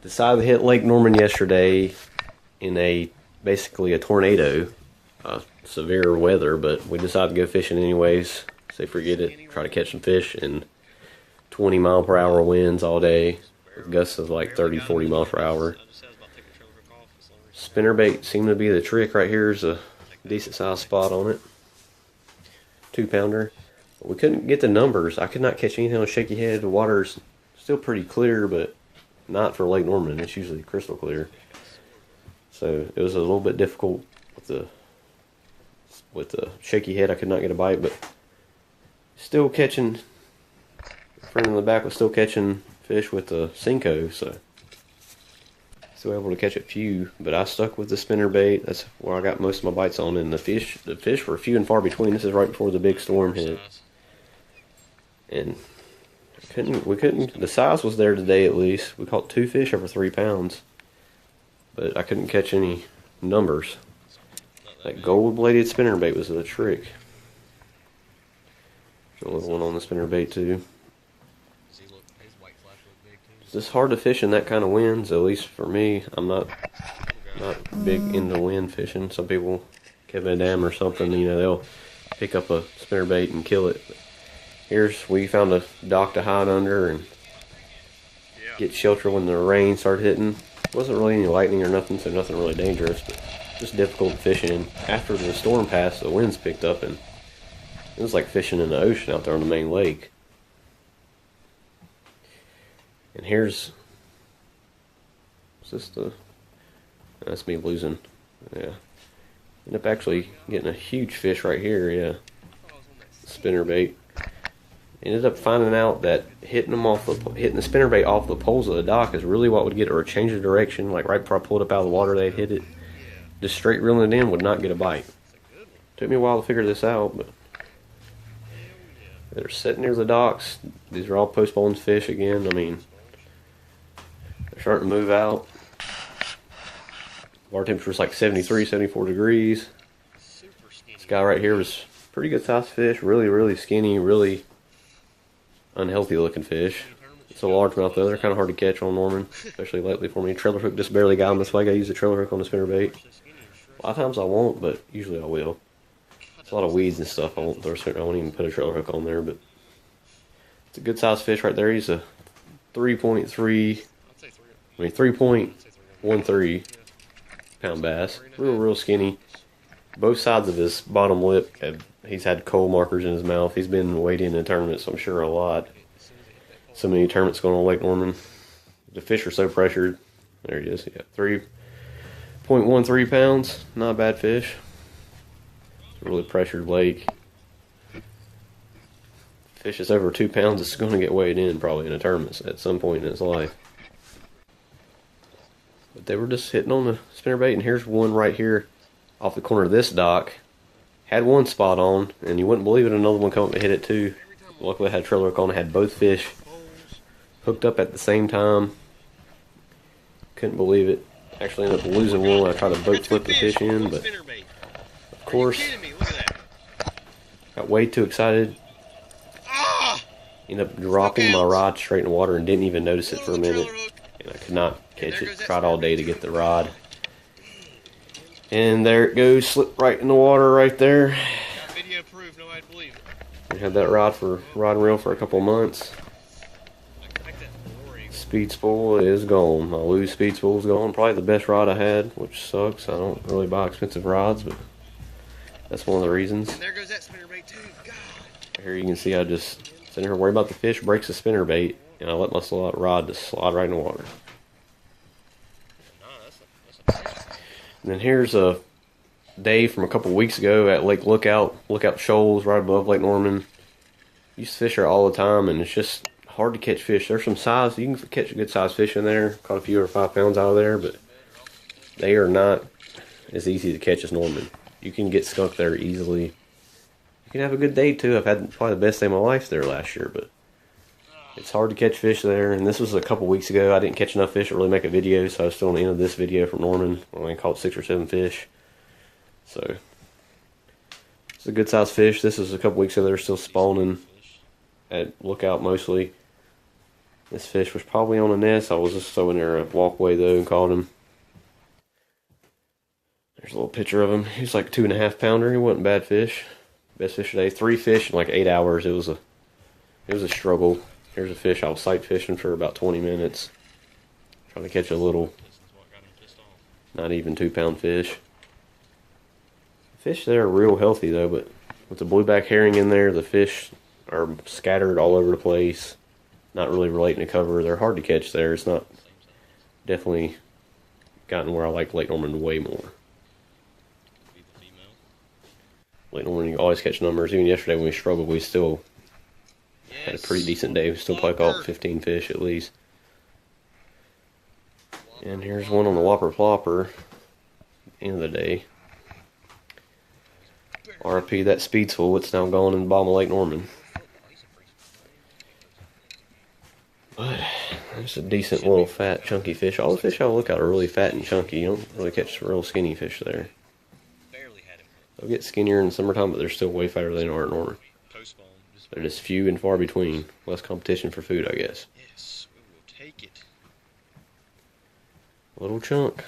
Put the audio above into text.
Decided to hit Lake Norman yesterday in basically a tornado, severe weather, but we decided to go fishing anyways. Say forget it, try to catch some fish, and 20-mile-per-hour winds all day, with gusts of like 30-40 miles per hour. Spinnerbait seemed to be the trick. Right here is a decent sized spot on it, 2-pounder. We couldn't get the numbers. I could not catch anything on Shaky Head. The water's still pretty clear, but not for Lake Norman. It's usually crystal clear. So it was a little bit difficult with the Shaky Head. I could not get a bite, but still catching. The friend in the back was still catching fish with the Cinco, so still able to catch a few. But I stuck with the spinnerbait. That's where I got most of my bites on. And the fish were few and far between. This is right before the big storm hit, and we couldn't. The size was there today at least. We caught 2 fish over 3 pounds, but I couldn't catch any numbers. That gold-bladed spinnerbait was the trick. There's a little one on the spinnerbait too. It's just hard to fish in that kind of winds, at least for me. I'm not big into wind fishing. Some people, Kevin Dam or something, they'll pick up a spinnerbait and kill it. We found a dock to hide under and get shelter when the rain started hitting. Wasn't really any lightning or nothing, so nothing really dangerous, but just difficult to fish in. After the storm passed, the winds picked up, and it was like fishing in the ocean out there on the main lake. And is this that's me losing. Yeah. Ended up actually getting a huge fish right here, yeah. Spinnerbait. Ended up finding out that hitting the spinnerbait off the poles of the dock is really what would get it, or a change of direction. Like right before I pulled up out of the water, they'd hit it. Just straight reeling it in would not get a bite. Took me a while to figure this out, but they're sitting near the docks. These are all post-bowling fish again. I mean, they're starting to move out. Water temperature was like 73, 74 degrees. This guy right here was pretty good sized fish. Really, really skinny, really unhealthy looking fish. It's a largemouth though. They're kind of hard to catch on Norman, especially lately for me. Trailer hook just barely got them. That's why I got to use the trailer hook on the spinnerbait. A lot of times I won't, but usually I will. It's a lot of weeds and stuff. I won't even put a trailer hook on there, but it's a good sized fish right there. He's a 3.13 pound bass. Real skinny. Both sides of his bottom lip, he's had coal markers in his mouth. He's been weighed in tournaments, I'm sure, a lot. So many tournaments going on Lake Norman. The fish are so pressured. There he is. Yeah, 3.13 pounds. Not a bad fish. It's a really pressured lake. Fish is over 2 pounds. It's going to get weighed in probably in a tournament at some point in its life. But they were just hitting on the spinnerbait, and here's one right here off the corner of this dock. Had one spot on, and you wouldn't believe it, another one come up and hit it too. Luckily I had a trailer hook on. I had both fish hooked up at the same time. Couldn't believe it. Actually ended up losing one. I tried to boat flip the fish in, but of course got way too excited. Ended up dropping my rod straight in the water and didn't even notice it for a minute. And I could not catch it. Tried all day to get the rod. And there it goes, slipped right in the water right there. Video proof, nobody'd believe it. We had that rod and reel for a couple months. Speed spool is gone. My loose speed spool is gone. Probably the best rod I had, which sucks. I don't really buy expensive rods, but that's one of the reasons. And there goes that spinnerbait too. God. Here you can see I just sit here worry about the fish, breaks the spinnerbait, and I let my rod just slide right in the water. And then here's a day from a couple weeks ago at Lookout Shoals, right above Lake Norman. Used to fish there all the time, and it's just hard to catch fish. There's some size. You can catch a good sized fish in there. Caught a few over 5 pounds out of there, but they are not as easy to catch as Norman. You can get skunked there easily. You can have a good day too. I've had probably the best day of my life there last year, but it's hard to catch fish there. And this was a couple weeks ago. I didn't catch enough fish to really make a video, so I was still on the end of this video from Norman. I only caught 6 or 7 fish. So it's a good sized fish. This is a couple weeks ago. They're still spawning at Lookout mostly. This fish was probably on a nest. I was just so in there a walkway though and caught him. There's a little picture of him. He was like a 2.5 pounder. He wasn't a bad fish. Best fish today. 3 fish in like 8 hours. It was a struggle. Here's a fish I was sight fishing for about 20 minutes. Trying to catch a little, not even 2-pound fish. Fish there are real healthy though, but with the blueback herring in there, the fish are scattered all over the place. Not really relating to cover. They're hard to catch there. It's not, definitely gotten where I like Lake Norman way more. Lake Norman, you always catch numbers. Even yesterday when we struggled, we still had a pretty decent day. We still probably caught 15 fish at least. And here's one on the Whopper Plopper. End of the day. RP, that Speedsful, it's now gone in the bottom of Lake Norman. But it's a decent little fat chunky fish. All the fish I look at are really fat and chunky. You don't really catch real skinny fish there. They'll get skinnier in the summertime, but they're still way fatter than they are in Norman. They're just few and far between. Less competition for food, I guess. Yes, we will take it. Little chunk.